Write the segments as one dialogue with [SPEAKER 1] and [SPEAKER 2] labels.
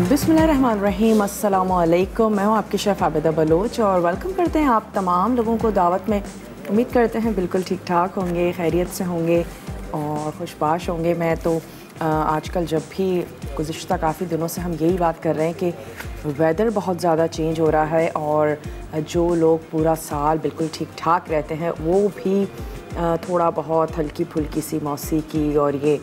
[SPEAKER 1] बिस्मिल्लाहिर्रहमानिर्रहीम, अस्सलामु अलैकुम। मैं हूँ आपकी शेफ़ आबिदा बलोच और वेलकम करते हैं आप तमाम लोगों को दावत में। उम्मीद करते हैं बिल्कुल ठीक ठाक होंगे, खैरियत से होंगे और खुशबाश होंगे। मैं तो आजकल जब भी गुज़िश्ता काफ़ी दिनों से हम यही बात कर रहे हैं कि वेदर बहुत ज़्यादा चेंज हो रहा है और जो लोग पूरा साल बिल्कुल ठीक ठाक रहते हैं वो भी थोड़ा बहुत हल्की फुल्की सी मौसीकी और ये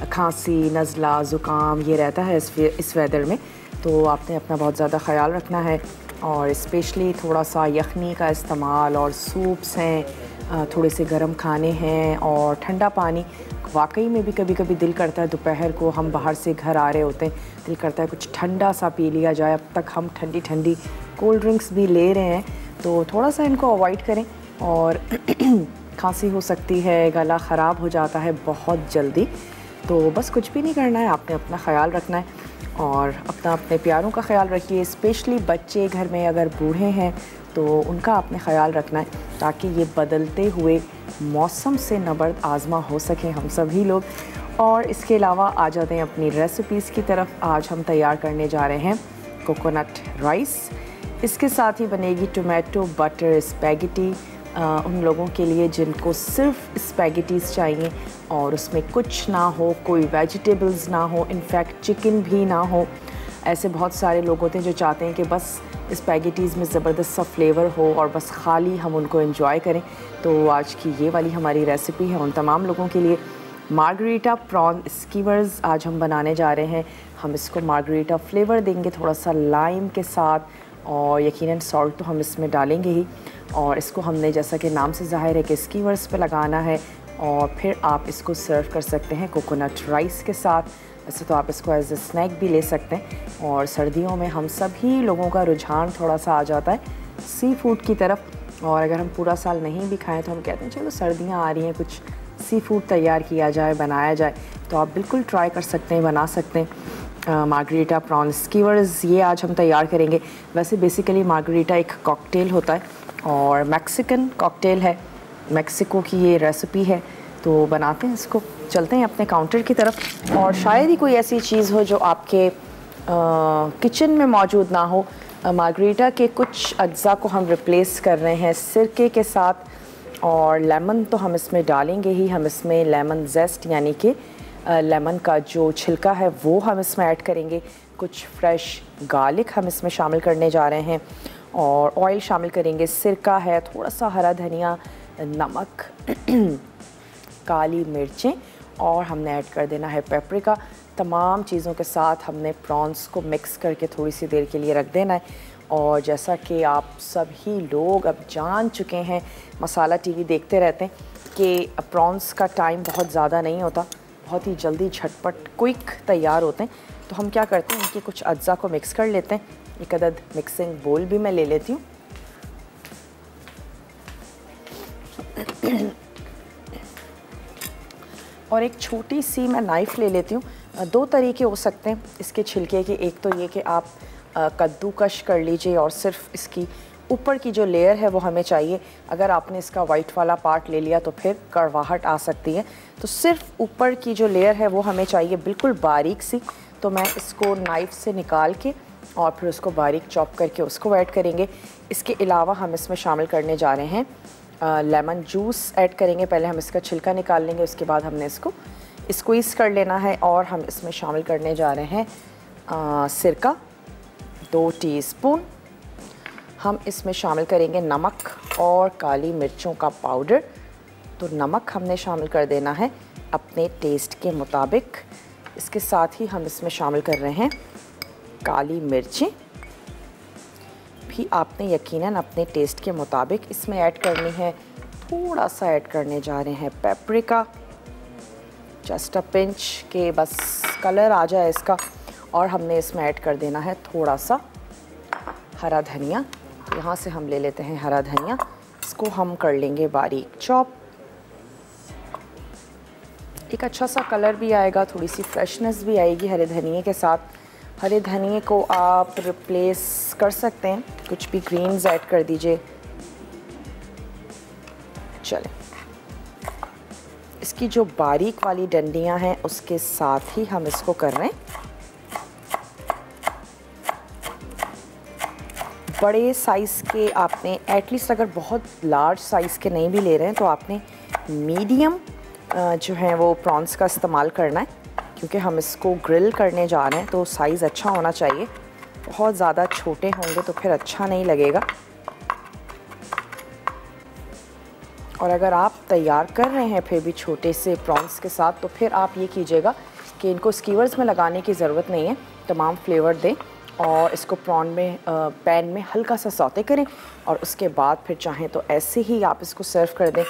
[SPEAKER 1] खांसी, नज़ला, ज़ुकाम ये रहता है इस वेदर में। तो आपने अपना बहुत ज़्यादा ख़याल रखना है और स्पेशली थोड़ा सा यखनी का इस्तेमाल और सूप्स हैं, थोड़े से गर्म खाने हैं और ठंडा पानी। वाकई में भी कभी कभी दिल करता है, दोपहर को हम बाहर से घर आ रहे होते हैं, दिल करता है कुछ ठंडा सा पी लिया जाए। अब तक हम ठंडी ठंडी कोल्ड ड्रिंक्स भी ले रहे हैं, तो थोड़ा सा इनको अवॉइड करें। और खांसी हो सकती है, गला ख़राब हो जाता है बहुत जल्दी। तो बस कुछ भी नहीं करना है, आपने अपना ख़याल रखना है और अपने प्यारों का ख़याल रखिए। स्पेशली बच्चे घर में अगर बूढ़े हैं तो उनका आपने ख़याल रखना है ताकि ये बदलते हुए मौसम से नबर्द आज़मा हो सकें हम सभी लोग। और इसके अलावा आ जाते हैं अपनी रेसिपीज़ की तरफ। आज हम तैयार करने जा रहे हैं कोकोनट राइस। इसके साथ ही बनेगी टोमेटो बटर स्पैगेटी उन लोगों के लिए जिनको सिर्फ स्पैगेटीज़ चाहिए और उसमें कुछ ना हो, कोई वेजिटेबल्स ना हो, इनफैक्ट चिकन भी ना हो। ऐसे बहुत सारे लोग होते हैं जो चाहते हैं कि बस स्पैगेटीज़ में ज़बरदस्त सा फ्लेवर हो और बस खाली हम उनको एंजॉय करें। तो आज की ये वाली हमारी रेसिपी है उन तमाम लोगों के लिए। मार्गरीटा प्रॉन स्कीवर्स आज हम बनाने जा रहे हैं। हम इसको मार्गरीटा फ्लेवर देंगे थोड़ा सा लाइम के साथ और यकीनन सॉल्ट तो हम इसमें डालेंगे ही। और इसको हमने जैसा कि नाम से ज़ाहिर है कि स्कीवर्स पे लगाना है और फिर आप इसको सर्व कर सकते हैं कोकोनट राइस के साथ। वैसे तो आप इसको एज ए स्नैक भी ले सकते हैं। और सर्दियों में हम सभी लोगों का रुझान थोड़ा सा आ जाता है सी फूड की तरफ। और अगर हम पूरा साल नहीं भी खाएँ तो हम कहते हैं चलो सर्दियाँ आ रही हैं, कुछ सी फूड तैयार किया जाए, बनाया जाए। तो आप बिल्कुल ट्राई कर सकते हैं, बना सकते हैं। मार्गरीटा प्रॉन स्कीवर्स ये आज हम तैयार करेंगे। वैसे बेसिकली मार्गरीटा एक कॉकटेल होता है और मैक्सिकन कॉकटेल है, मेक्सिको की ये रेसिपी है। तो बनाते हैं इसको, चलते हैं अपने काउंटर की तरफ। और शायद ही कोई ऐसी चीज़ हो जो आपके किचन में मौजूद ना हो। मार्गरीटा के कुछ अज्जा को हम रिप्लेस कर रहे हैं सिरके के साथ और लेमन तो हम इसमें डालेंगे ही। हम इसमें लेमन जेस्ट यानी कि लेमन का जो छिलका है वो हम इसमें ऐड करेंगे। कुछ फ्रेश गार्लिक हम इसमें शामिल करने जा रहे हैं और ऑयल शामिल करेंगे, सिरका है, थोड़ा सा हरा धनिया, नमक, काली मिर्चें और हमने ऐड कर देना है पेपरिका। तमाम चीज़ों के साथ हमने प्रॉन्स को मिक्स करके थोड़ी सी देर के लिए रख देना है। और जैसा कि आप सभी लोग अब जान चुके हैं, मसाला टीवी देखते रहते हैं कि प्रॉन्स का टाइम बहुत ज़्यादा नहीं होता, बहुत ही जल्दी झटपट क्विक तैयार होते हैं। तो हम क्या करते हैं, इनके कुछ अज्जा को मिक्स कर लेते हैं। एक अदद मिक्सिंग बोल भी मैं ले लेती हूँ। और एक छोटी सी मैं नाइफ़ ले लेती हूँ। दो तरीके हो सकते हैं इसके छिलके के। एक तो ये कि आप कद्दूकश कर लीजिए और सिर्फ इसकी ऊपर की जो लेयर है वो हमें चाहिए। अगर आपने इसका वाइट वाला पार्ट ले लिया तो फिर कड़वाहट आ सकती है। तो सिर्फ ऊपर की जो लेयर है वो हमें चाहिए बिल्कुल बारीक सी। तो मैं इसको नाइफ़ से निकाल के और फिर उसको बारीक चॉप करके उसको ऐड करेंगे। इसके अलावा हम इसमें शामिल करने जा रहे हैं लेमन जूस ऐड करेंगे। पहले हम इसका छिलका निकाल लेंगे, उसके बाद हमने इसको स्क्वीज़ कर लेना है। और हम इसमें शामिल करने जा रहे हैं सिरका 2 टीस्पून। हम इसमें शामिल करेंगे नमक और काली मिर्चों का पाउडर। तो नमक हमने शामिल कर देना है अपने टेस्ट के मुताबिक। इसके साथ ही हम इसमें शामिल कर रहे हैं काली मिर्चें भी आपने यकीनन अपने टेस्ट के मुताबिक इसमें ऐड करनी है। थोड़ा सा ऐड करने जा रहे हैं पेपरिका, जस्ट अ पिंच के बस कलर आ जाए इसका। और हमने इसमें ऐड कर देना है थोड़ा सा हरा धनिया। तो यहाँ से हम ले लेते हैं हरा धनिया, इसको हम कर लेंगे बारीक चॉप। एक अच्छा सा कलर भी आएगा, थोड़ी सी फ्रेशनेस भी आएगी हरे धनिए के साथ। हरे धनिए को आप रिप्लेस कर सकते हैं, कुछ भी ग्रीन्स ऐड कर दीजिए। चलें, इसकी जो बारीक वाली डंडियां हैं उसके साथ ही हम इसको कर रहे हैं बड़े साइज़ के आपने एटलीस्ट, अगर बहुत लार्ज साइज़ के नहीं भी ले रहे हैं तो आपने मीडियम जो है वो प्रॉन्स का इस्तेमाल करना है, क्योंकि हम इसको ग्रिल करने जा रहे हैं तो साइज़ अच्छा होना चाहिए। बहुत ज़्यादा छोटे होंगे तो फिर अच्छा नहीं लगेगा। और अगर आप तैयार कर रहे हैं फिर भी छोटे से प्रॉन्स के साथ, तो फिर आप ये कीजिएगा कि इनको स्कीवर्स में लगाने की ज़रूरत नहीं है, तमाम फ्लेवर दें और इसको प्रॉन में पैन में हल्का सा सौते करें और उसके बाद फिर चाहें तो ऐसे ही आप इसको सर्व कर दें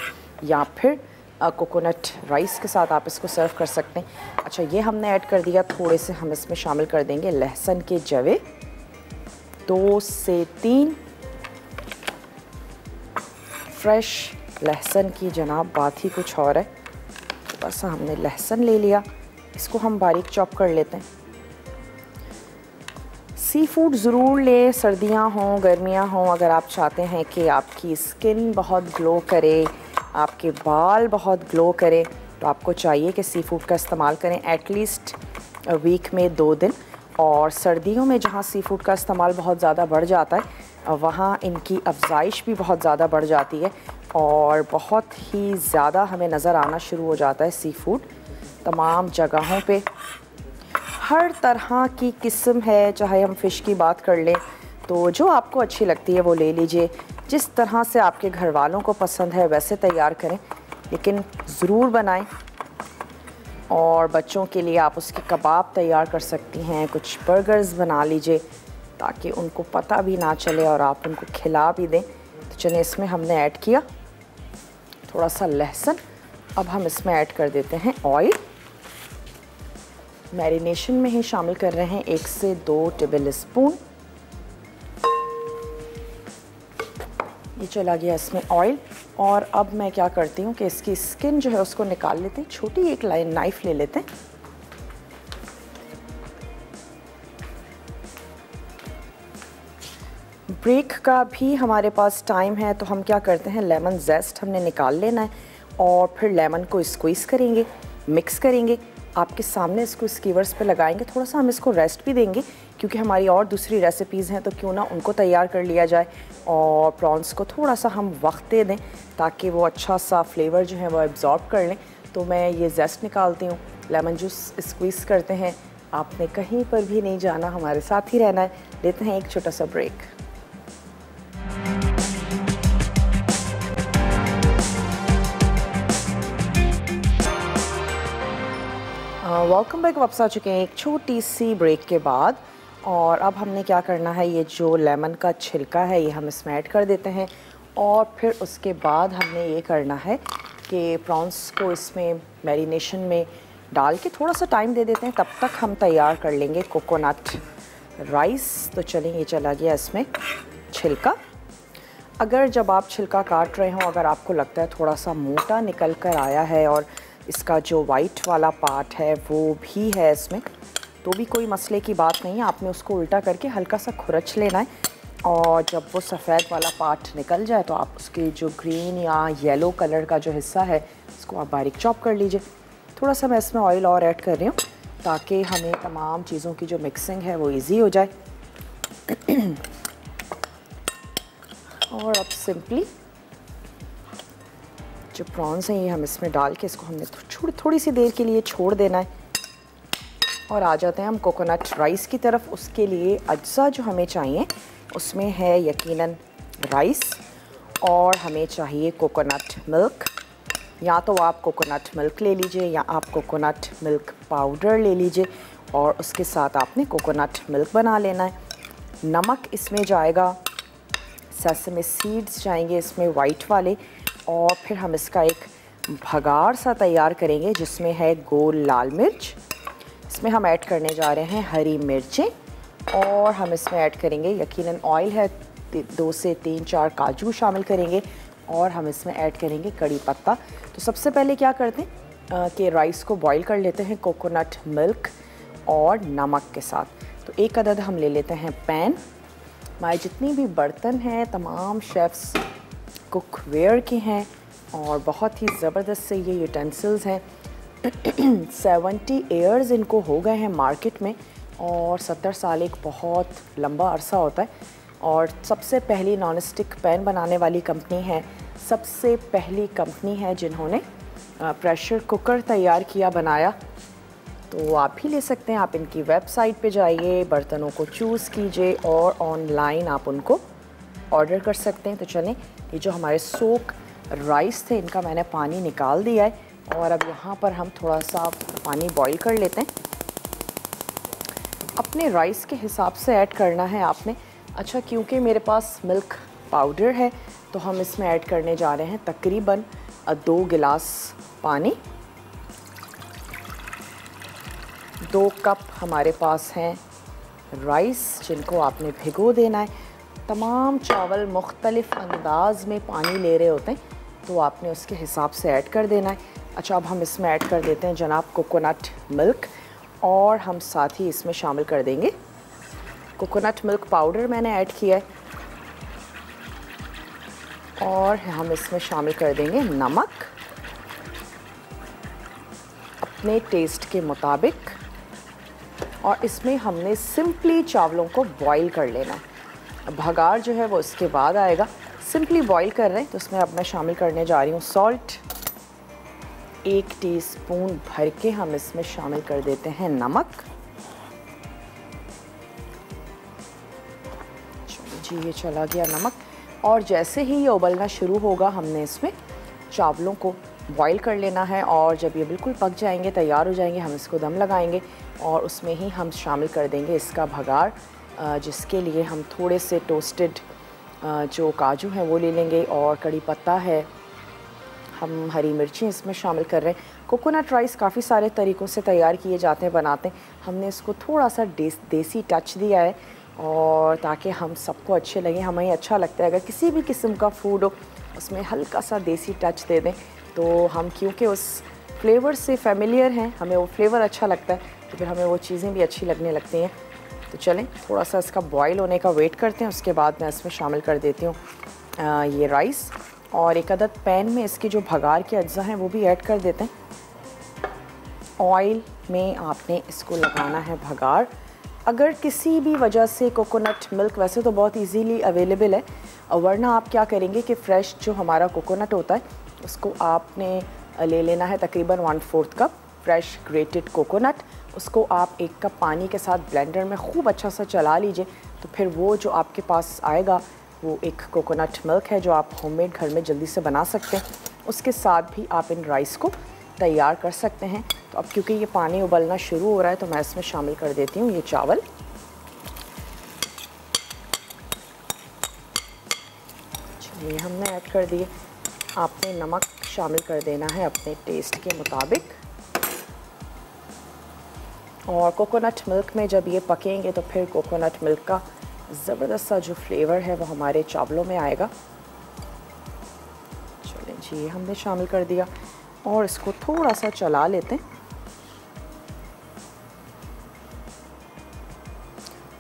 [SPEAKER 1] या फिर कोकोनट राइस के साथ आप इसको सर्व कर सकते हैं। अच्छा, ये हमने ऐड कर दिया। थोड़े से हम इसमें शामिल कर देंगे लहसुन के जवे, 2 से 3 फ्रेश लहसुन की जनाब बात ही कुछ और है। तो बस हमने लहसुन ले लिया, इसको हम बारीक चॉप कर लेते हैं। सी फूड ज़रूर ले, सर्दियां हों गर्मियां हों, अगर आप चाहते हैं कि आपकी स्किन बहुत ग्लो करे, आपके बाल बहुत ग्लो करे, तो आपको चाहिए कि सी फूड का इस्तेमाल करें एटलीस्ट वीक में 2 दिन। और सर्दियों में जहाँ सी फूड का इस्तेमाल बहुत ज़्यादा बढ़ जाता है वहाँ इनकी अफजाइश भी बहुत ज़्यादा बढ़ जाती है और बहुत ही ज़्यादा हमें नज़र आना शुरू हो जाता है सी फूड तमाम जगहों पे। हर तरह की किस्म है, चाहे हम फ़िश की बात कर लें तो जो आपको अच्छी लगती है वो ले लीजिए, जिस तरह से आपके घर वालों को पसंद है वैसे तैयार करें, लेकिन ज़रूर बनाएं। और बच्चों के लिए आप उसके कबाब तैयार कर सकती हैं, कुछ बर्गर्स बना लीजिए ताकि उनको पता भी ना चले और आप उनको खिला भी दें। तो चलिए, इसमें हमने ऐड किया थोड़ा सा लहसुन, अब हम इसमें ऐड कर देते हैं ऑयल। मैरिनेशन में ही शामिल कर रहे हैं 1 से 2 टेबल स्पून। ये चला गया इसमें ऑयल। और अब मैं क्या करती हूँ कि इसकी स्किन जो है उसको निकाल लेते हैं, छोटी एक नाइफ ले लेते हैं। ब्रेक का भी हमारे पास टाइम है तो हम क्या करते हैं, लेमन जेस्ट हमने निकाल लेना है और फिर लेमन को स्क्वीज़ करेंगे, मिक्स करेंगे, आपके सामने इसको स्कीवर्स पे लगाएंगे। थोड़ा सा हम इसको रेस्ट भी देंगे क्योंकि हमारी और दूसरी रेसिपीज़ हैं, तो क्यों ना उनको तैयार कर लिया जाए और प्रॉन्स को थोड़ा सा हम वक्त दे दें ताकि वो अच्छा सा फ्लेवर जो है वो एब्जॉर्ब कर लें। तो मैं ये जेस्ट निकालती हूँ, लेमन जूस स्क्वीज़ करते हैं। आपने कहीं पर भी नहीं जाना, हमारे साथ ही रहना है। लेते हैं एक छोटा सा ब्रेक। Welcome back. वापस आ चुके हैं एक छोटी सी ब्रेक के बाद। और अब हमने क्या करना है, ये जो लेमन का छिलका है ये हम इसमें ऐड कर देते हैं और फिर उसके बाद हमने ये करना है कि प्रॉन्स को इसमें मैरिनेशन में डाल के थोड़ा सा टाइम दे देते हैं। तब तक हम तैयार कर लेंगे कोकोनट राइस। तो चलिए, ये चला गया इसमें छिलका। अगर जब आप छिलका काट रहे हो अगर आपको लगता है थोड़ा सा मोटा निकल कर आया है और इसका जो वाइट वाला पार्ट है वो भी है इसमें, तो भी कोई मसले की बात नहीं है। आपने उसको उल्टा करके हल्का सा खुरच लेना है और जब वो सफ़ेद वाला पार्ट निकल जाए तो आप उसके जो ग्रीन या येलो कलर का जो हिस्सा है उसको आप बारीक चॉप कर लीजिए। थोड़ा सा मैं इसमें ऑयल और ऐड कर रही हूँ ताकि हमें तमाम चीज़ों की जो मिक्सिंग है वो ईजी हो जाए। और अब सिंपली जो प्रॉन्स हैं ये हम इसमें डाल के इसको हमने थोड़ी सी देर के लिए छोड़ देना है और आ जाते हैं हम कोकोनट राइस की तरफ। उसके लिए अज्जा जो हमें चाहिए उसमें है यकीनन राइस और हमें चाहिए कोकोनट मिल्क। या तो आप कोकोनट मिल्क ले लीजिए या आप कोकोनट मिल्क पाउडर ले लीजिए और उसके साथ आपने कोकोनट मिल्क बना लेना है। नमक इसमें जाएगा, सेसमे सीड्स जाएंगे इसमें वाइट वाले, और फिर हम इसका एक भगार सा तैयार करेंगे जिसमें है गोल लाल मिर्च। इसमें हम ऐड करने जा रहे हैं हरी मिर्चें और हम इसमें ऐड करेंगे यकीनन ऑयल है, 2 से 3-4 काजू शामिल करेंगे और हम इसमें ऐड करेंगे कड़ी पत्ता। तो सबसे पहले क्या करते हैं कि राइस को बॉईल कर लेते हैं कोकोनट मिल्क और नमक के साथ। तो एक अदद हम ले लेते हैं पैन। हमारे जितनी भी बर्तन हैं तमाम शेफ़्स कुकवेयर के हैं और बहुत ही ज़बरदस्त से ये यूटेंसिल्स हैं। 70 ईयर्स इनको हो गए हैं मार्केट में और 70 साल एक बहुत लंबा अरसा होता है। और सबसे पहली नॉन स्टिक पैन बनाने वाली कंपनी है, सबसे पहली कंपनी है जिन्होंने प्रेशर कुकर तैयार किया, बनाया। तो आप भी ले सकते हैं। आप इनकी वेबसाइट पे जाइए, बर्तनों को चूज़ कीजिए और ऑनलाइन आप उनको ऑर्डर कर सकते हैं। तो चलें, ये जो हमारे सोक राइस थे इनका मैंने पानी निकाल दिया है और अब यहाँ पर हम थोड़ा सा पानी बॉईल कर लेते हैं। अपने राइस के हिसाब से ऐड करना है आपने। अच्छा, क्योंकि मेरे पास मिल्क पाउडर है तो हम इसमें ऐड करने जा रहे हैं तकरीबन 2 गिलास पानी। 2 कप हमारे पास हैं राइस जिनको आपने भिगो देना है। तमाम चावल मुख्तलिफ अंदाज में पानी ले रहे होते हैं तो आपने उसके हिसाब से ऐड कर देना है। अच्छा, अब हम इसमें ऐड कर देते हैं जनाब कोकोनट मिल्क और हम साथ ही इसमें शामिल कर देंगे कोकोनट मिल्क पाउडर मैंने ऐड किया है और हम इसमें शामिल कर देंगे नमक अपने टेस्ट के मुताबिक और इसमें हमने सिंपली चावलों को बॉईल कर लेना है। भगार जो है वो इसके बाद आएगा। सिंपली बॉईल कर रहे हैं तो इसमें अब मैं शामिल करने जा रही हूँ सॉल्ट। 1 टीस्पून भर के हम इसमें शामिल कर देते हैं नमक। जी, ये चला गया नमक। और जैसे ही ये उबलना शुरू होगा हमने इसमें चावलों को बॉईल कर लेना है और जब ये बिल्कुल पक जाएंगे, तैयार हो जाएंगे, हम इसको दम लगाएंगे और उसमें ही हम शामिल कर देंगे इसका भगार, जिसके लिए हम थोड़े से टोस्टेड जो काजू हैं वो ले लेंगे और कड़ी पत्ता है, हम हरी मिर्ची इसमें शामिल कर रहे हैं। कोकोनट राइस काफ़ी सारे तरीक़ों से तैयार किए जाते हैं, बनाते हैं। हमने इसको थोड़ा सा देसी टच दिया है और ताकि हम सबको अच्छे लगे, हमें अच्छा लगता है अगर किसी भी किस्म का फूड हो उसमें हल्का सा देसी टच दे दें तो हम क्योंकि उस फ्लेवर से फेमिलियर हैं, हमें वो फ्लेवर अच्छा लगता है तो फिर हमें वो चीज़ें भी अच्छी लगने लगती हैं। तो चलें, थोड़ा सा इसका बॉईल होने का वेट करते हैं, उसके बाद मैं इसमें शामिल कर देती हूँ ये राइस और एक अदद पैन में इसकी जो भगार के अज्जा हैं वो भी ऐड कर देते हैं। ऑयल में आपने इसको लगाना है भगार। अगर किसी भी वजह से कोकोनट मिल्क वैसे तो बहुत इजीली अवेलेबल है, वरना आप क्या करेंगे कि फ़्रेश जो हमारा कोकोनट होता है उसको आपने ले लेना है तकरीबन 1/4 कप फ्रेश ग्रेटेड कोकोनट। उसको आप 1 कप पानी के साथ ब्लेंडर में खूब अच्छा सा चला लीजिए तो फिर वो जो आपके पास आएगा वो एक कोकोनट मिल्क है जो आप होममेड घर में जल्दी से बना सकते हैं। उसके साथ भी आप इन राइस को तैयार कर सकते हैं। तो अब क्योंकि ये पानी उबलना शुरू हो रहा है तो मैं इसमें शामिल कर देती हूँ ये चावल। चलिए, हमने ऐड कर दिए। आपने नमक शामिल कर देना है अपने टेस्ट के मुताबिक और कोकोनट मिल्क में जब ये पकेंगे तो फिर कोकोनट मिल्क का ज़बरदस्त सा जो फ्लेवर है वो हमारे चावलों में आएगा। चलें जी, हमने शामिल कर दिया और इसको थोड़ा सा चला लेते हैं।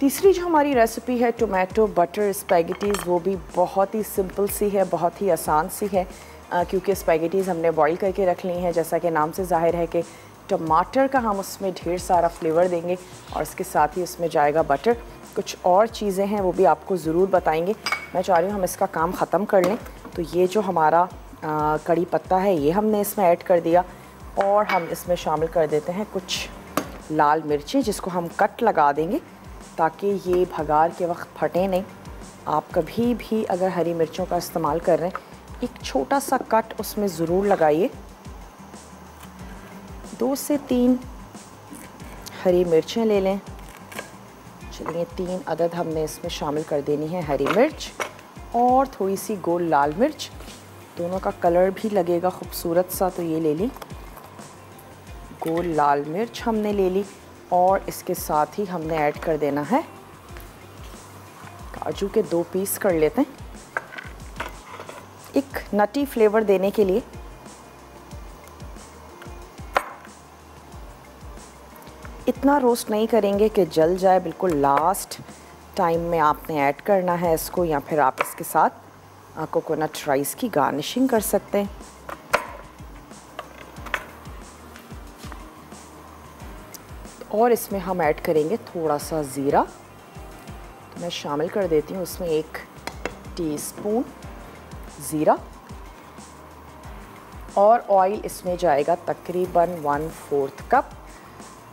[SPEAKER 1] तीसरी जो हमारी रेसिपी है टोमेटो बटर स्पैगेटीज़, वो भी बहुत ही सिंपल सी है, बहुत ही आसान सी है क्योंकि स्पैगेटीज़ हमने बॉईल करके रख ली हैं। जैसा कि नाम से ज़ाहिर है कि टमाटर का हम उसमें ढेर सारा फ्लेवर देंगे और इसके साथ ही उसमें जाएगा बटर। कुछ और चीज़ें हैं वो भी आपको ज़रूर बताएंगे। मैं चाह रही हूँ हम इसका काम ख़त्म कर लें। तो ये जो हमारा कड़ी पत्ता है ये हमने इसमें ऐड कर दिया और हम इसमें शामिल कर देते हैं कुछ लाल मिर्ची जिसको हम कट लगा देंगे ताकि ये भगार के वक्त फटे नहीं। आप कभी भी अगर हरी मिर्चों का इस्तेमाल कर रहे हैं एक छोटा सा कट उसमें ज़रूर लगाइए। 2 से 3 हरी मिर्चें ले लें। चलिए, 3 अदद हमने इसमें शामिल कर देनी है हरी मिर्च और थोड़ी सी गोल लाल मिर्च। दोनों का कलर भी लगेगा खूबसूरत सा, तो ये ले ली गोल लाल मिर्च हमने ले ली और इसके साथ ही हमने ऐड कर देना है काजू के 2 पीस कर लेते हैं एक नटी फ्लेवर देने के लिए। इतना रोस्ट नहीं करेंगे कि जल जाए, बिल्कुल लास्ट टाइम में आपने ऐड करना है इसको, या फिर आप इसके साथ कोकोनट राइस की गार्निशिंग कर सकते हैं। और इसमें हम ऐड करेंगे थोड़ा सा ज़ीरा। मैं शामिल कर देती हूँ उसमें 1 टीस्पून ज़ीरा और ऑयल इसमें जाएगा तकरीबन 1/4 कप।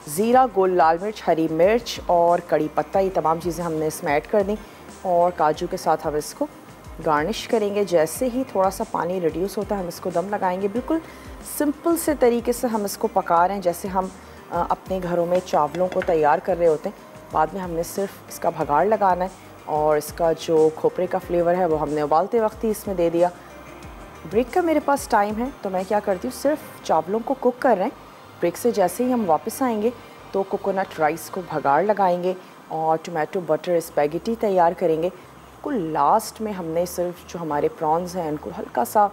[SPEAKER 1] ज़ीरा, गोल लाल मिर्च, हरी मिर्च और कड़ी पत्ता, ये तमाम चीज़ें हमने इसमें ऐड कर दी और काजू के साथ हम इसको गार्निश करेंगे। जैसे ही थोड़ा सा पानी रिड्यूस होता है हम इसको दम लगाएंगे। बिल्कुल सिंपल से तरीके से हम इसको पका रहे हैं जैसे हम अपने घरों में चावलों को तैयार कर रहे होते हैं। बाद में हमने सिर्फ इसका भगाड़ लगाना है और इसका जो खोपरे का फ्लेवर है वो हमने उबालते वक्त ही इसमें दे दिया। ब्रेक का मेरे पास टाइम है तो मैं क्या करती हूँ, सिर्फ चावलों को कुक कर रहे हैं। ब्रेक से जैसे ही हम वापस आएंगे तो कोकोनट राइस को भगाड़ लगाएंगे और टोमेटो बटर स्पैगेटी तैयार करेंगे। बिल्कुल लास्ट में हमने सिर्फ जो हमारे प्रॉन्स हैं उनको हल्का सा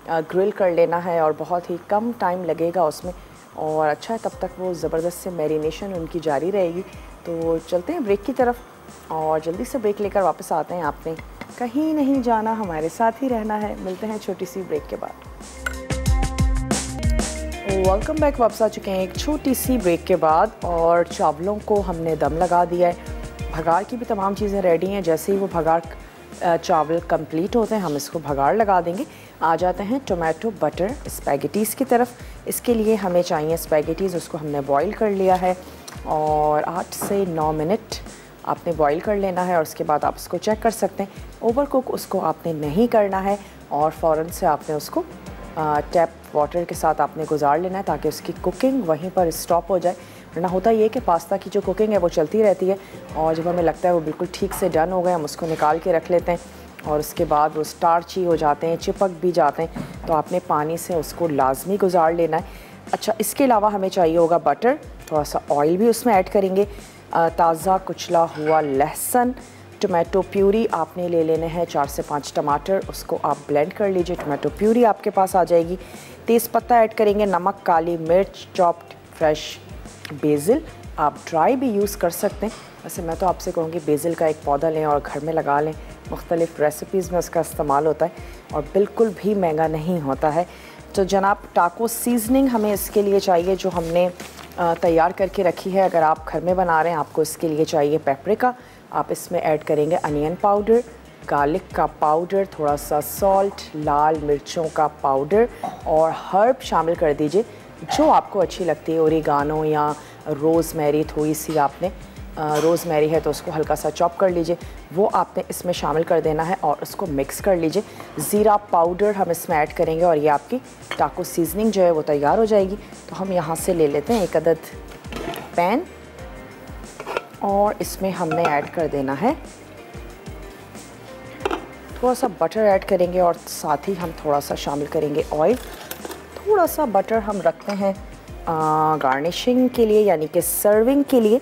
[SPEAKER 1] ग्रिल कर लेना है और बहुत ही कम टाइम लगेगा उसमें और अच्छा है तब तक वो ज़बरदस्त से मैरिनेशन उनकी जारी रहेगी। तो चलते हैं ब्रेक की तरफ और जल्दी से ब्रेक लेकर वापस आते हैं। आपने कहीं नहीं जाना, हमारे साथ ही रहना है। मिलते हैं छोटी सी ब्रेक के बाद। वेलकम बैक, वापस आ चुके हैं एक छोटी सी ब्रेक के बाद और चावलों को हमने दम लगा दिया है। भगाड़ की भी तमाम चीज़ें रेडी हैं। जैसे ही वो भगाड़ चावल कंप्लीट होते हैं हम इसको भगाड़ लगा देंगे। आ जाते हैं टोमेटो बटर स्पैगेटीज़ की तरफ। इसके लिए हमें चाहिए स्पैगेटीज़, उसको हमने बॉईल कर लिया है और 8 से 9 मिनट आपने बॉईल कर लेना है और उसके बाद आप उसको चेक कर सकते हैं। ओवर कुक उसको आपने नहीं करना है और फ़ौरन से आपने उसको टैप वाटर के साथ आपने गुजार लेना है ताकि उसकी कुकिंग वहीं पर स्टॉप हो जाए। वरना होता ये है कि पास्ता की जो कुकिंग है वो चलती रहती है और जब हमें लगता है वो बिल्कुल ठीक से डन हो गए हम उसको निकाल के रख लेते हैं और उसके बाद वो स्टार्ची हो जाते हैं, चिपक भी जाते हैं। तो आपने पानी से उसको लाजमी गुजार लेना है। अच्छा, इसके अलावा हमें चाहिए होगा बटर, थोड़ा सा ऑयल भी उसमें ऐड करेंगे। ताज़ा कुचला हुआ लहसुन, टोमेटो प्यूरी आपने ले लेने हैं 4 से 5 टमाटर, उसको आप ब्लेंड कर लीजिए। टोमेटो प्यूरी आपके पास आ जाएगी। तेज़पत्ता ऐड करेंगे, नमक, काली मिर्च, चॉप्ड फ्रेश बेसिल, आप ड्राई भी यूज़ कर सकते हैं। वैसे मैं तो आपसे कहूँगी बेसिल का एक पौधा लें और घर में लगा लें। मुख्तलिफ़ रेसिपीज़ में उसका इस्तेमाल होता है और बिल्कुल भी महंगा नहीं होता है। तो जनाब टाको सीजनिंग हमें इसके लिए चाहिए जो हमने तैयार करके रखी है। अगर आप घर में बना रहे हैं आपको इसके लिए चाहिए पेपरिका, आप इसमें ऐड करेंगे अनियन पाउडर, गार्लिक का पाउडर, थोड़ा सा सॉल्ट, लाल मिर्चों का पाउडर और हर्ब शामिल कर दीजिए जो आपको अच्छी लगती है। ओरिगानो या रोज़मेरी, थोड़ी सी आपने रोज़मेरी है तो उसको हल्का सा चॉप कर लीजिए, वो आपने इसमें शामिल कर देना है और उसको मिक्स कर लीजिए। ज़ीरा पाउडर हम इसमें ऐड करेंगे और ये आपकी टाको सीजनिंग जो है वो तैयार हो जाएगी। तो हम यहाँ से ले लेते हैं 1 अदद पैन और इसमें हमने ऐड कर देना है थोड़ा सा बटर ऐड करेंगे और साथ ही हम थोड़ा सा शामिल करेंगे ऑयल। थोड़ा सा बटर हम रखते हैं गार्निशिंग के लिए यानी कि सर्विंग के लिए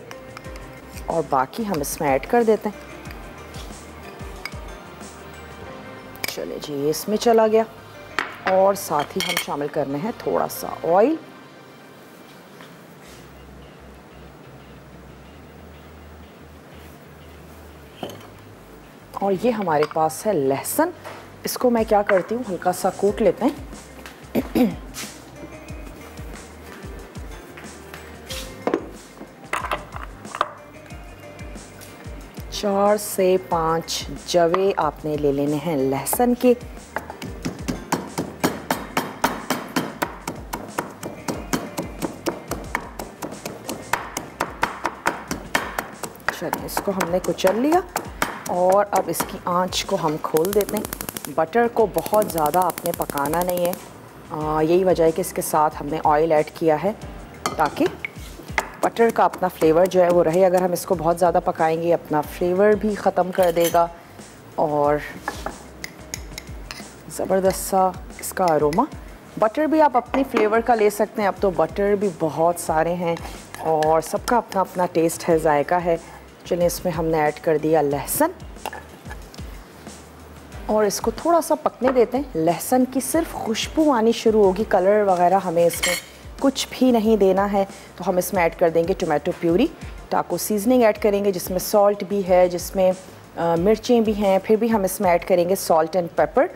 [SPEAKER 1] और बाकी हम इसमें ऐड कर देते हैं। चलिए जी, ये इसमें चला गया और साथ ही हम शामिल करने हैं थोड़ा सा ऑयल। और ये हमारे पास है लहसुन, इसको मैं क्या करती हूँ हल्का सा कूट लेते हैं। 4 से 5 जवे आपने ले लेने हैं लहसुन के। चलिए, इसको हमने कुचल लिया और अब इसकी आंच को हम खोल देते हैं। बटर को बहुत ज़्यादा आपने पकाना नहीं है, यही वजह है कि इसके साथ हमने ऑयल ऐड किया है ताकि बटर का अपना फ्लेवर जो है वो रहे। अगर हम इसको बहुत ज़्यादा पकाएंगे अपना फ्लेवर भी ख़त्म कर देगा और ज़बरदस्त सा इसका अरोमा। बटर भी आप अपनी फ्लेवर का ले सकते हैं, अब तो बटर भी बहुत सारे हैं और सबका अपना अपना टेस्ट है, जायका है। चलिए, इसमें हमने ऐड कर दिया लहसुन और इसको थोड़ा सा पकने देते हैं। लहसुन की सिर्फ खुशबू आनी शुरू होगी, कलर वगैरह हमें इसमें कुछ भी नहीं देना है। तो हम इसमें ऐड कर देंगे टोमेटो प्यूरी, टाको सीजनिंग ऐड करेंगे जिसमें सॉल्ट भी है, जिसमें मिर्चें भी हैं। फिर भी हम इसमें ऐड करेंगे सॉल्ट एंड पेपर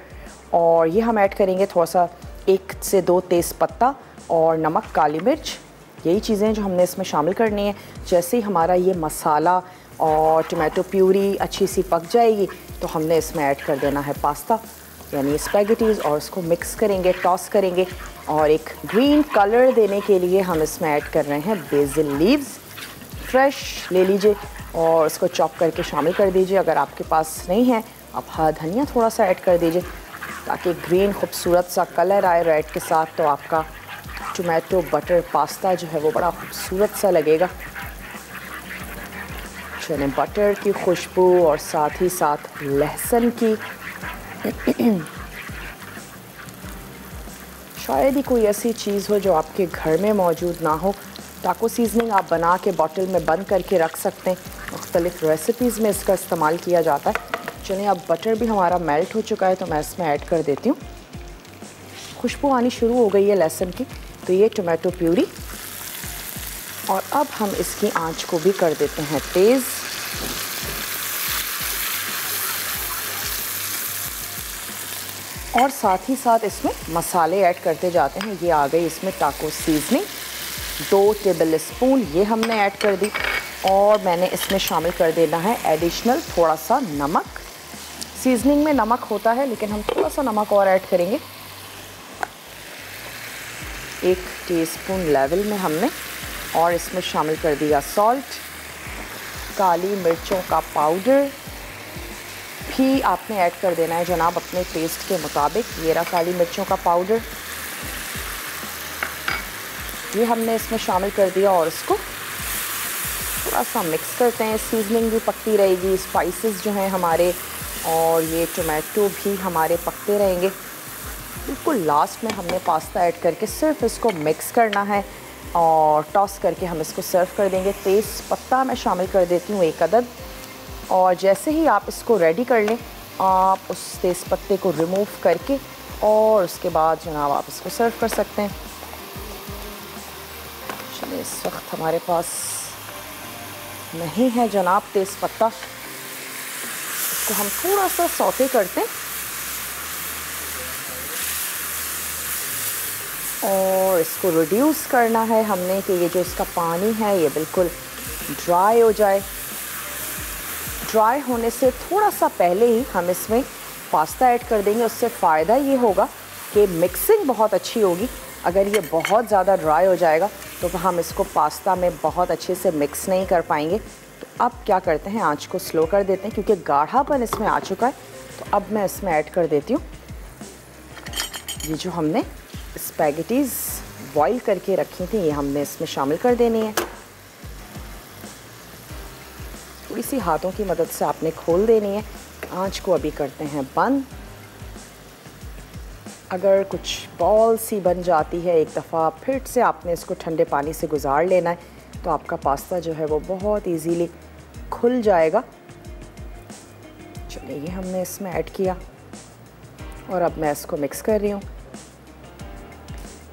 [SPEAKER 1] और ये हम ऐड करेंगे थोड़ा सा 1 से 2 तेज़पत्ता और नमक, काली मिर्च। यही चीज़ें जो हमने इसमें शामिल करनी है। जैसे ही हमारा ये मसाला और टमाटो प्यूरी अच्छी सी पक जाएगी तो हमने इसमें ऐड कर देना है पास्ता यानी स्पैगेटीज़ और उसको मिक्स करेंगे, टॉस करेंगे। और एक ग्रीन कलर देने के लिए हम इसमें ऐड कर रहे हैं बेसिल लीव्स, फ्रेश ले लीजिए और उसको चॉप करके शामिल कर दीजिए। अगर आपके पास नहीं है आप हरा धनिया थोड़ा सा ऐड कर दीजिए ताकि ग्रीन खूबसूरत सा कलर आए रेड के साथ, तो आपका टोमेटो बटर पास्ता जो है वो बड़ा खूबसूरत सा लगेगा। चने बटर की खुशबू और साथ ही साथ लहसुन की शायद ही कोई ऐसी चीज़ हो जो आपके घर में मौजूद ना हो। टाको सीजनिंग आप बना के बॉटल में बंद करके रख सकते हैं, मुख्तलिफ़ रेसिपीज़ में इसका इस्तेमाल किया जाता है। चलिए अब बटर भी हमारा मेल्ट हो चुका है तो मैं इसमें ऐड कर देती हूँ। खुशबू आनी शुरू हो गई है लहसुन की, तो ये टोमेटो प्यूरी, और अब हम इसकी आंच को भी कर देते हैं तेज़। और साथ ही साथ इसमें मसाले ऐड करते जाते हैं। ये आ गई इसमें टाको सीजनिंग, 2 टेबल स्पून ये हमने ऐड कर दी। और मैंने इसमें शामिल कर देना है एडिशनल थोड़ा सा नमक। सीजनिंग में नमक होता है लेकिन हम थोड़ा सा नमक और ऐड करेंगे, 1 टीस्पून लेवल में हमने। और इसमें शामिल कर दिया सॉल्ट, काली मिर्चों का पाउडर भी आपने ऐड कर देना है जनाब अपने टेस्ट के मुताबिक। ये रहा काली मिर्चों का पाउडर, ये हमने इसमें शामिल कर दिया और इसको थोड़ा सा मिक्स करते हैं। सीजनिंग भी पकती रहेगी, स्पाइसेस जो हैं हमारे और ये टोमेटो भी हमारे पकते रहेंगे। बिल्कुल लास्ट में हमने पास्ता ऐड करके सिर्फ इसको मिक्स करना है और टॉस करके हम इसको सर्व कर देंगे। तेज़ पत्ता मैं शामिल कर देती हूँ 1 अदद, और जैसे ही आप इसको रेडी कर लें आप उस तेज़ पत्ते को रिमूव करके और उसके बाद जनाब आप इसको सर्व कर सकते हैं। चलिए इस वक्त हमारे पास नहीं है जनाब तेज़ पत्ता, इसको हम थोड़ा सा सौते करते हैं और इसको रिड्यूस करना है हमने कि ये जो इसका पानी है ये बिल्कुल ड्राई हो जाए। ड्राई होने से थोड़ा सा पहले ही हम इसमें पास्ता ऐड कर देंगे। उससे फ़ायदा ये होगा कि मिक्सिंग बहुत अच्छी होगी। अगर ये बहुत ज़्यादा ड्राई हो जाएगा तो हम इसको पास्ता में बहुत अच्छे से मिक्स नहीं कर पाएंगे। तो अब क्या करते हैं, आंच को स्लो कर देते हैं क्योंकि गाढ़ापन इसमें आ चुका है। तो अब मैं इसमें ऐड कर देती हूँ ये जो हमने स्पैगेटीज़ बॉईल करके रखी थी, ये हमने इसमें शामिल कर देनी है। थोड़ी सी हाथों की मदद से आपने खोल देनी है। आंच को अभी करते हैं बंद। अगर कुछ बॉल सी बन जाती है एक दफ़ा, फिर से आपने इसको ठंडे पानी से गुजार लेना है तो आपका पास्ता जो है वो बहुत इजीली खुल जाएगा। चलिए ये हमने इसमें ऐड किया और अब मैं इसको मिक्स कर रही हूँ।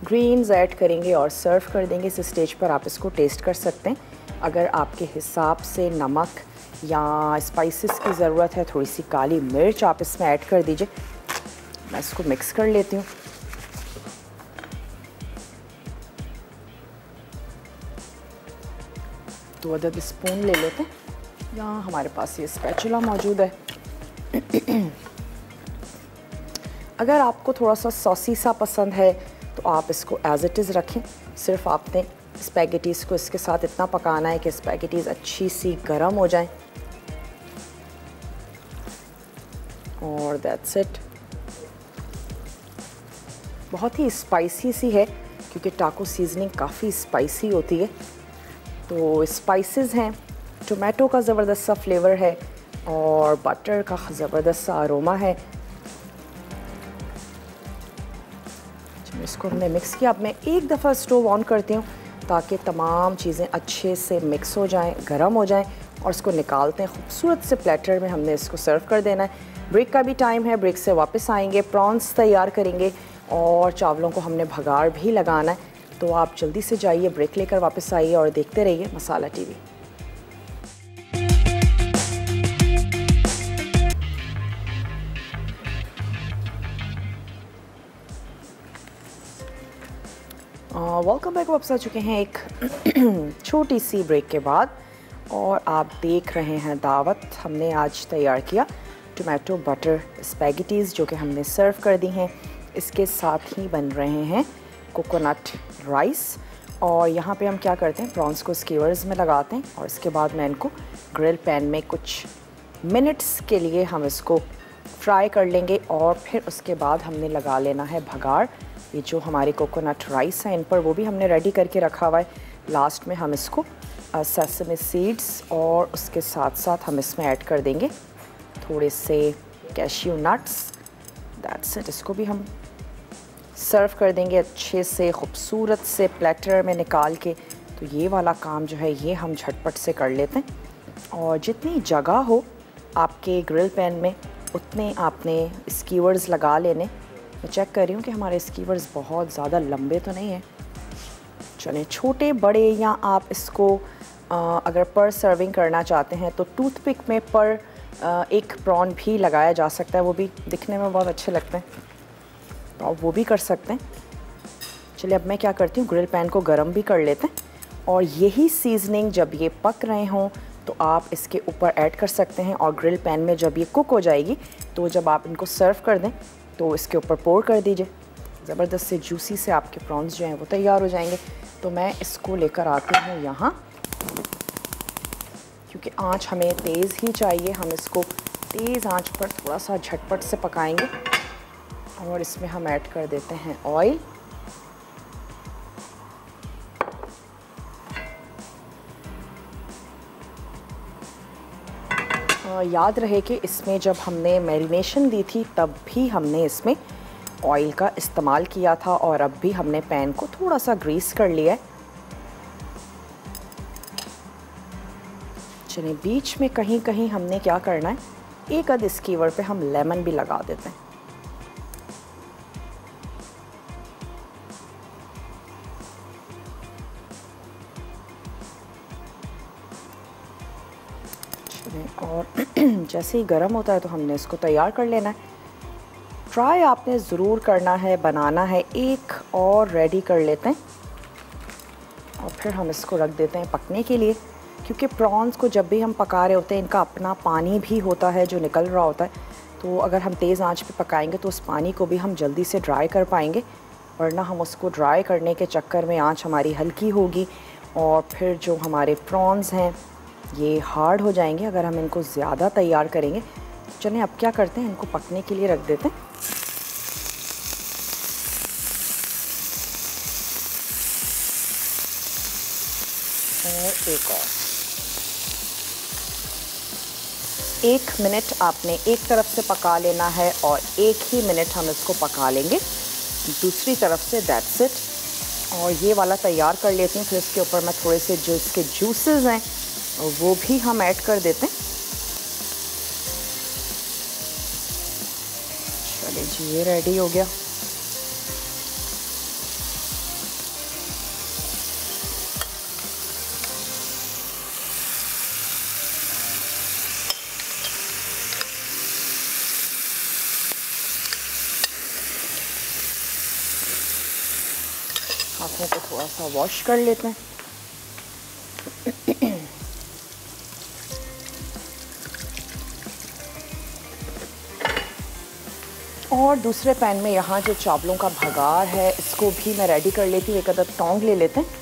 [SPEAKER 1] ग्रीन्स ऐड करेंगे और सर्व कर देंगे। इस स्टेज पर आप इसको टेस्ट कर सकते हैं। अगर आपके हिसाब से नमक या स्पाइसेस की ज़रूरत है, थोड़ी सी काली मिर्च आप इसमें ऐड कर दीजिए। मैं इसको मिक्स कर लेती हूँ। दो अदद स्पून ले लेते हैं, यहाँ हमारे पास ये स्पैचुला मौजूद है। अगर आपको थोड़ा सा सॉसी सा पसंद है तो आप इसको एज इट इज़ रखें। सिर्फ आपने स्पैगेटीज़ को इसके साथ इतना पकाना है कि स्पैगेटीज़ अच्छी सी गर्म हो जाएं, और दैट्स इट। बहुत ही स्पाइसी सी है क्योंकि टाको सीजनिंग काफ़ी स्पाइसी होती है। तो स्पाइसेस हैं, टोमेटो का ज़बरदस्त सा फ्लेवर है और बटर का ज़बरदस्त सा अरोमा है। इसको हमने मिक्स किया। अब मैं एक दफ़ा स्टोव ऑन करती हूँ ताकि तमाम चीज़ें अच्छे से मिक्स हो जाएं, गर्म हो जाएं, और इसको निकालते हैं। खूबसूरत से प्लेटर में हमने इसको सर्व कर देना है। ब्रेक का भी टाइम है, ब्रेक से वापस आएंगे, प्रॉन्स तैयार करेंगे और चावलों को हमने भगार भी लगाना है। तो आप जल्दी से जाइए, ब्रेक लेकर वापस आइए और देखते रहिए मसाला टीवी। Welcome back. वापस आ चुके हैं एक छोटी सी ब्रेक के बाद, और आप देख रहे हैं दावत। हमने आज तैयार किया टोमेटो बटर स्पैगेटीज़ जो कि हमने सर्व कर दी हैं। इसके साथ ही बन रहे हैं कोकोनट राइस। और यहाँ पे हम क्या करते हैं, प्रॉन्स को स्कीवर्स में लगाते हैं और इसके बाद मैं इनको ग्रिल पैन में कुछ मिनट्स के लिए हम इसको फ्राई कर लेंगे। और फिर उसके बाद हमने लगा लेना है भगाड़। ये जो हमारे कोकोनट राइस हैं इन पर वो भी हमने रेडी करके रखा हुआ है। लास्ट में हम इसको सेसमी सीड्स और उसके साथ साथ हम इसमें ऐड कर देंगे थोड़े से कैश्यू नट्स। That's it. इसको भी हम सर्व कर देंगे अच्छे से खूबसूरत से प्लेटर में निकाल के। तो ये वाला काम जो है ये हम झटपट से कर लेते हैं। और जितनी जगह हो आपके ग्रिल पैन में उतने आपने स्कीवर्स लगा लेने। मैं चेक कर रही हूँ कि हमारे स्कीवर्स बहुत ज़्यादा लंबे तो नहीं हैं। चलें, छोटे बड़े या आप इसको अगर पर सर्विंग करना चाहते हैं तो टूथपिक में पर एक प्रॉन भी लगाया जा सकता है। वो भी दिखने में बहुत अच्छे लगते हैं, तो आप वो भी कर सकते हैं। चलिए अब मैं क्या करती हूँ, ग्रिल पैन को गर्म भी कर लेते हैं। और यही सीजनिंग जब ये पक रहे हों तो आप इसके ऊपर ऐड कर सकते हैं। और ग्रिल पैन में जब ये कुक हो जाएगी तो जब आप इनको सर्व कर दें तो इसके ऊपर पोर कर दीजिए। ज़बरदस्त से जूसी से आपके प्रॉन्स जो हैं वो तैयार हो जाएंगे। तो मैं इसको लेकर आती हूँ यहाँ, क्योंकि आँच हमें तेज़ ही चाहिए। हम इसको तेज़ आँच पर थोड़ा सा झटपट से पकाएंगे। और इसमें हम ऐड कर देते हैं ऑयल। याद रहे कि इसमें जब हमने मैरिनेशन दी थी तब भी हमने इसमें ऑयल का इस्तेमाल किया था। और अब भी हमने पैन को थोड़ा सा ग्रीस कर लिया है। चलिए, बीच में कहीं कहीं हमने क्या करना है, एक आध स्कीवर पे हम लेमन भी लगा देते हैं। और जैसे ही गर्म होता है तो हमने इसको तैयार कर लेना है। ट्राई आपने ज़रूर करना है, बनाना है। एक और रेडी कर लेते हैं और फिर हम इसको रख देते हैं पकने के लिए। क्योंकि प्रॉन्स को जब भी हम पका रहे होते हैं इनका अपना पानी भी होता है जो निकल रहा होता है। तो अगर हम तेज़ आंच पे पकाएंगे तो उस पानी को भी हम जल्दी से ड्राई कर पाएंगे, वरना हम उसको ड्राई करने के चक्कर में आंच हमारी हल्की होगी और फिर जो हमारे प्रॉन्स हैं ये हार्ड हो जाएंगे अगर हम इनको ज़्यादा तैयार करेंगे। चलें अब क्या करते हैं, इनको पकने के लिए रख देते हैं। और एक मिनट आपने एक तरफ से पका लेना है और एक ही मिनट हम इसको पका लेंगे दूसरी तरफ से। That's it. और ये वाला तैयार कर लेती हूँ। फिर इसके ऊपर मैं थोड़े से जो इसके जूसेस हैं वो भी हम ऐड कर देते हैं। चलिए जी, ये रेडी हो गया। हाथों को थोड़ा सा वॉश कर लेते हैं। और दूसरे पैन में यहाँ जो चावलों का भगार है इसको भी मैं रेडी कर लेती हूँ। एक अदद टोंग ले लेते हैं।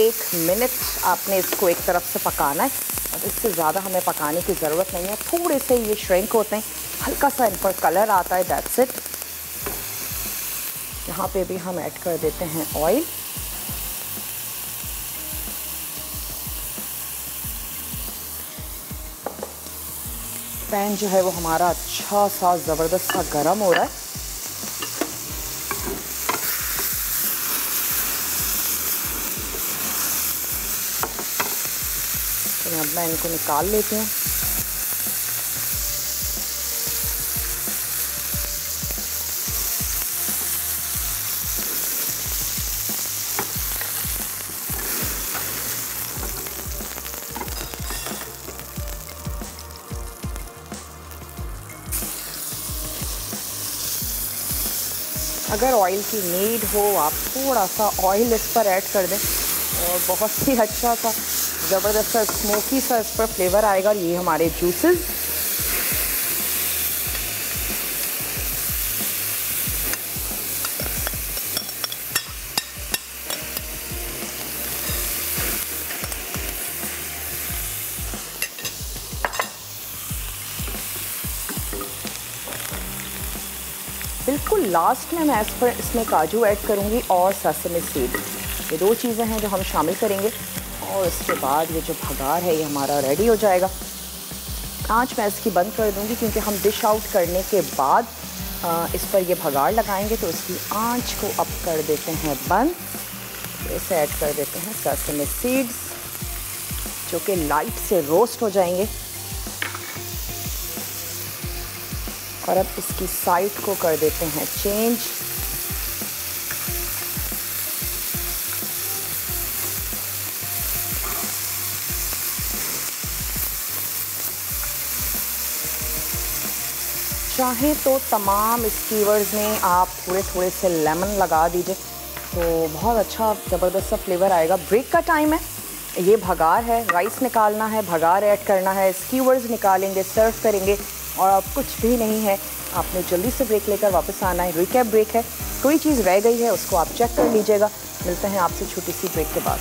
[SPEAKER 1] एक मिनट आपने इसको एक तरफ से पकाना है और इससे ज़्यादा हमें पकाने की ज़रूरत नहीं है। थोड़े से ये श्रिंक होते हैं, हल्का सा इन पर कलर आता है। That's it. यहाँ पे भी हम ऐड कर देते हैं ऑयल। पैन जो है वो हमारा अच्छा सा ज़बरदस्त सा गर्म हो रहा है। तो अब मैं इनको निकाल लेती हूँ। अगर ऑयल की नीड हो आप थोड़ा सा ऑयल इस पर ऐड कर दें और बहुत ही अच्छा सा ज़बरदस्त सा स्मोकी सा इस पर फ्लेवर आएगा। और ये हमारे जूसेस बिल्कुल लास्ट में मैं इसमें काजू ऐड करूँगी और सेसमी सीड। ये दो चीज़ें हैं जो हम शामिल करेंगे और इसके बाद ये जो भगार है ये हमारा रेडी हो जाएगा। आँच मैं इसकी बंद कर दूँगी क्योंकि हम डिश आउट करने के बाद इस पर ये भगार लगाएंगे, तो इसकी आँच को अब कर देते हैं बंद। इसे ऐड कर देते हैं सेसमी सीड्स जो कि लाइट से रोस्ट हो जाएंगे और अब इसकी साइड को कर देते हैं चेंज। चाहे तो तमाम स्कीवर्स में आप थोड़े थोड़े से लेमन लगा दीजिए तो बहुत अच्छा ज़बरदस्त सा फ्लेवर आएगा। ब्रेक का टाइम है, ये भगार है, राइस निकालना है, भगार ऐड करना है, स्कीवर्स निकालेंगे, सर्व करेंगे और अब कुछ भी नहीं है। आपने जल्दी से ब्रेक लेकर वापस आना है। रिकैप ब्रेक है, कोई चीज़ रह गई है उसको आप चेक कर लीजिएगा। मिलते हैं आपसे छोटी सी ब्रेक के बाद।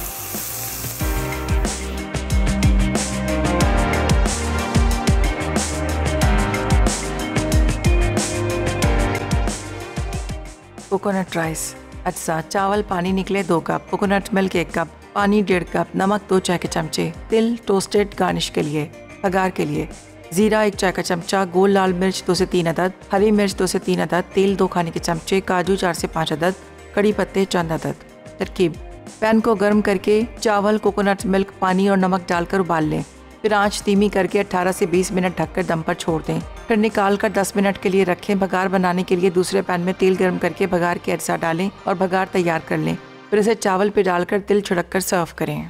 [SPEAKER 2] कोकोनट राइस अच्छा, चावल पानी निकले 2 कप, कोकोनट मिल्क 1 कप, पानी 1.5 कप, नमक 2 चाय के चमचे, तिल टोस्टेड गार्निश के लिए, भगार के लिए जीरा 1 चाय का चमचा, गोल लाल मिर्च 2 से 3 अदद, हरी मिर्च 2 से 3 अदद, तेल 2 खाने के चमचे, काजू 4 से 5 अदद, कड़ी पत्ते चंद अदद। तरकीब: पैन को गर्म करके चावल, कोकोनट मिल्क, पानी और नमक डालकर उबाल लें। फिर आंच धीमी करके 18 से 20 मिनट ढककर दम पर छोड़ दें। फिर निकाल कर 10 मिनट के लिए रखें। भगार बनाने के लिए दूसरे पैन में तेल गर्म करके भगार के अज्जा डालें और भगार तैयार कर लें। फिर इसे चावल पे डालकर तिल छिड़क कर सर्व करें।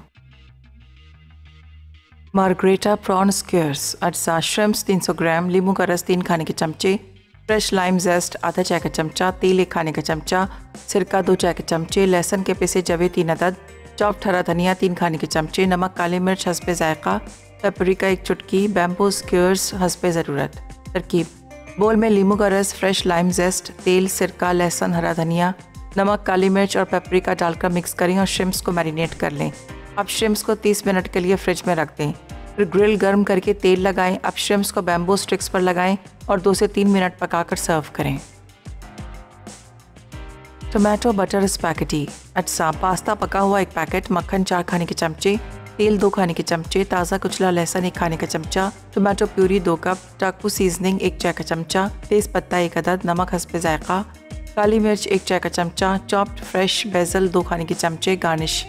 [SPEAKER 2] मार्गरेटा प्रॉन स्क्वेयर्स अज्जा: श्रिम्प्स 300 ग्राम, लींबू का रस 3 खाने के चमचे, फ्रेश लाइम जेस्ट आधा चाय का चमचा, तेल 1 खाने का चमचा, सिरका 2 चाय के चमचे, लहसुन के पिसे जवे 3 अदद, चॉप्ड हरा धनिया 3 खाने के चमचे, नमक, काली मिर्च हस्बे जायका, पेपरिका 1 चुटकी, बैम्बू स्क्वेयर्स हस्बे ज़रूरत। तरकीब: बोल में लींबू का रस, फ्रेश लाइम जेस्ट, तेल, सिरका, लहसुन, हरा धनिया, नमक, काली मिर्च और पेपरिका डालकर मिक्स करें और श्रिम्प्स को मैरिनेट कर लें। अब श्रिम्प्स को 30 मिनट के लिए फ्रिज में रख दें। फिर ग्रिल गर्म करके तेल लगाएं। अब श्रिम्प्स को बैम्बू स्टिक्स पर लगाएं और 2 से 3 मिनट पकाकर सर्व करें। टोमेटो बटर स्पैगेटी अच्छा, पास्ता पका हुआ 1 पैकेट, मक्खन 4 खाने के चमचे, तेल 2 खाने के चमचे, ताज़ा कुचला लहसुन 1 खाने का चमचा, टोमेटो प्यूरी 2 कप, टाकू सीजनिंग 1 चाय का चमचा, तेज़ पत्ता 1 अदद, नमक हस्बे जायका, काली मिर्च 1 चाय का चमचा, चॉप्ड फ्रेश बेसल 2 खाने के चमचे, गार्निश।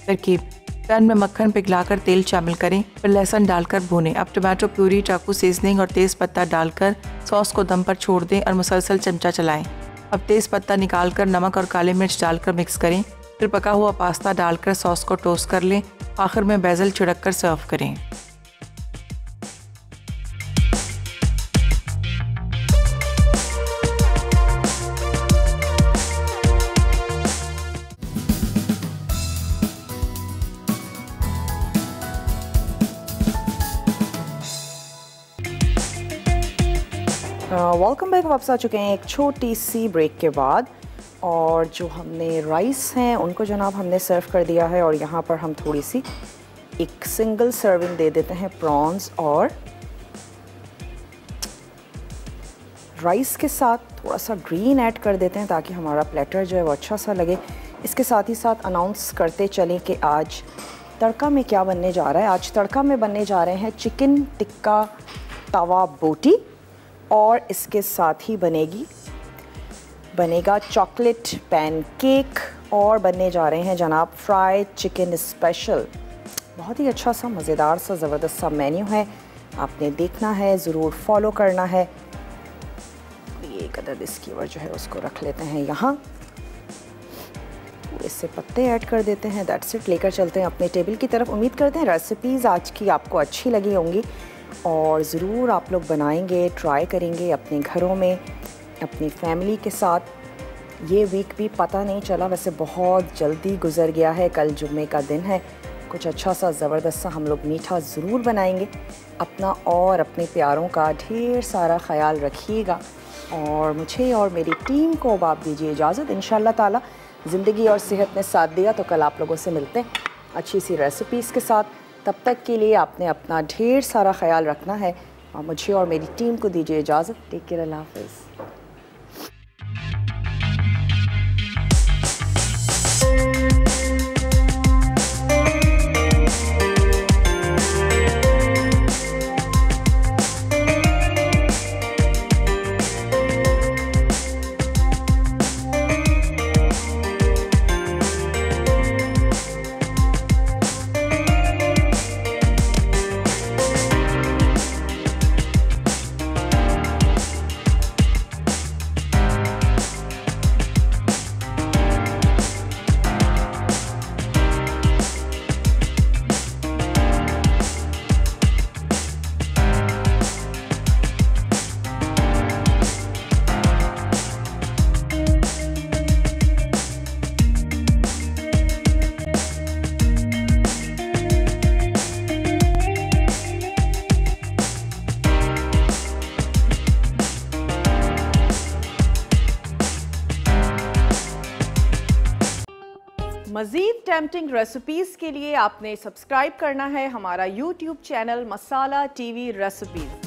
[SPEAKER 2] तरकीब: पैन में मक्खन पिघलाकर तेल शामिल करें, फिर लहसुन डालकर भूनें। अब टोमेटो प्यूरी, चाकू सीजनिंग और तेज़ पत्ता डालकर सॉस को दम पर छोड़ दें और मुसलसल चमचा चलाएं। अब तेज़ पत्ता निकालकर नमक और काली मिर्च डालकर मिक्स करें। फिर पका हुआ पास्ता डालकर सॉस को टोस्ट कर लें। आखिर में बेसल छिड़क कर सर्व करें।
[SPEAKER 1] Welcome back. वापस आ चुके हैं एक छोटी सी ब्रेक के बाद और जो हमने राइस हैं उनको जनाब हमने सर्व कर दिया है और यहाँ पर हम थोड़ी सी एक सिंगल सर्विंग दे देते हैं प्रॉन्स और राइस के साथ थोड़ा सा ग्रीन ऐड कर देते हैं ताकि हमारा प्लेटर जो है वो अच्छा सा लगे। इसके साथ ही साथ अनाउंस करते चलें कि आज तड़का में क्या बनने जा रहा है। आज तड़का में बनने जा रहे हैं चिकन टिक्का तवा बोटी और इसके साथ ही बनेगा चॉकलेट पैनकेक और बनने जा रहे हैं जनाब फ्राइड चिकन स्पेशल। बहुत ही अच्छा सा मज़ेदार सा ज़बरदस्त सा मेन्यू है, आपने देखना है, ज़रूर फॉलो करना है। एक अदद स्कीवर जो है उसको रख लेते हैं यहाँ, इससे पत्ते ऐड कर देते हैं। That's it. लेकर चलते हैं अपने टेबल की तरफ। उम्मीद करते हैं रेसिपीज़ आज की आपको अच्छी लगी होंगी और ज़रूर आप लोग बनाएंगे, ट्राई करेंगे अपने घरों में, अपनी फैमिली के साथ। ये वीक भी पता नहीं चला, वैसे बहुत जल्दी गुजर गया है। कल जुम्मे का दिन है, कुछ अच्छा सा ज़बरदस्त सा हम लोग मीठा ज़रूर बनाएंगे। अपना और अपने प्यारों का ढेर सारा ख्याल रखिएगा और मुझे और मेरी टीम को अब आप दीजिए इजाज़त। इंशाअल्लाह ताला ज़िंदगी और सेहत ने साथ दिया तो कल आप लोगों से मिलते हैं अच्छी सी रेसिपीज़ के साथ। तब तक के लिए आपने अपना ढेर सारा ख्याल रखना है और मुझे और मेरी टीम को दीजिए इजाज़त। टेक केयर, अल्लाह हाफ़िज़। मज़ीद टेम्पटिंग रेसिपीज़ के लिए आपने सब्सक्राइब करना है हमारा YouTube चैनल मसाला TV रेसिपीज़।